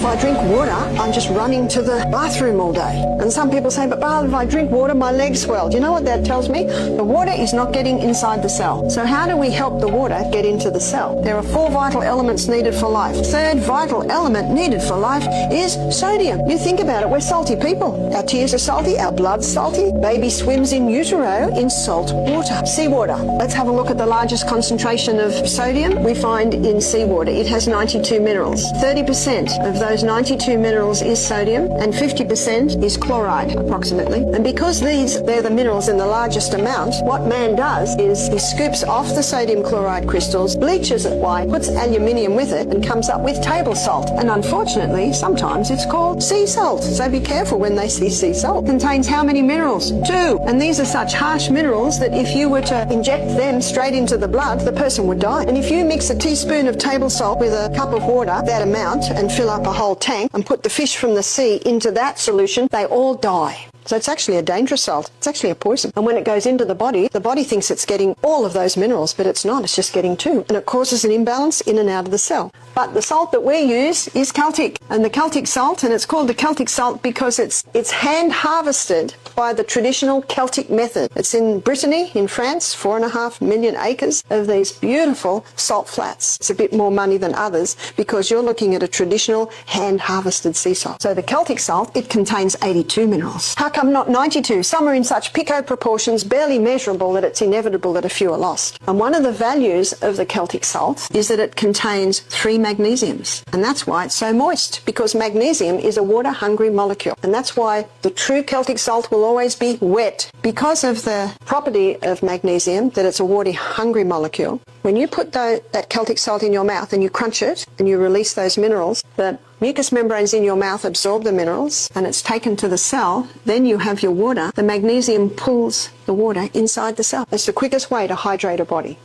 I drink water, I'm just running to the bathroom all day. And some people say, but Barb, if I drink water, my legs swell. Do you know what that tells me? The water is not getting inside the cell. So how do we help the water get into the cell? There are 4 vital elements needed for life. Third vital element needed for life is sodium. You think about it, we're salty people. Our tears are salty, our blood's salty. Baby swims in utero in salt water. Seawater. Let's have a look at the largest concentration of sodium we find in seawater. It has 92 minerals. 30% of those 92 minerals is sodium and 50% is chloride, approximately. And because they're the minerals in the largest amount, what man does is he scoops off the sodium chloride crystals, bleaches it white, puts aluminium with it, and comes up with table salt. And unfortunately, sometimes it's called sea salt. So be careful when they see sea salt. It contains how many minerals? 2. And these are such harsh minerals that if you were to inject them straight into the blood, the person would die. And if you mix a teaspoon of table salt with a cup of water, that amount, and fill up a whole tank and put the fish from the sea into that solution, they all die. So it's actually a dangerous salt. It's actually a poison. And when it goes into the body thinks it's getting all of those minerals, but it's not. It's just getting 2. And it causes an imbalance in and out of the cell. But the salt that we use is Celtic. And the Celtic salt, and it's called the Celtic salt because it's hand harvested by the traditional Celtic method. It's in Brittany, in France, 4.5 million acres of these beautiful salt flats. It's a bit more money than others because you're looking at a traditional hand harvested sea salt. So the Celtic salt, it contains 82 minerals. How come not 92? Some are in such pico proportions, barely measurable, that it's inevitable that a few are lost. And one of the values of the Celtic salt is that it contains 3 magnesiums. And that's why it's so moist, because magnesium is a water-hungry molecule. And that's why the true Celtic salt will always be wet. Because of the property of magnesium, that it's a water-hungry molecule, when you put that Celtic salt in your mouth and you crunch it and you release those minerals, the mucous membranes in your mouth absorb the minerals and it's taken to the cell. Then you have your water. The magnesium pulls the water inside the cell. It's the quickest way to hydrate a body.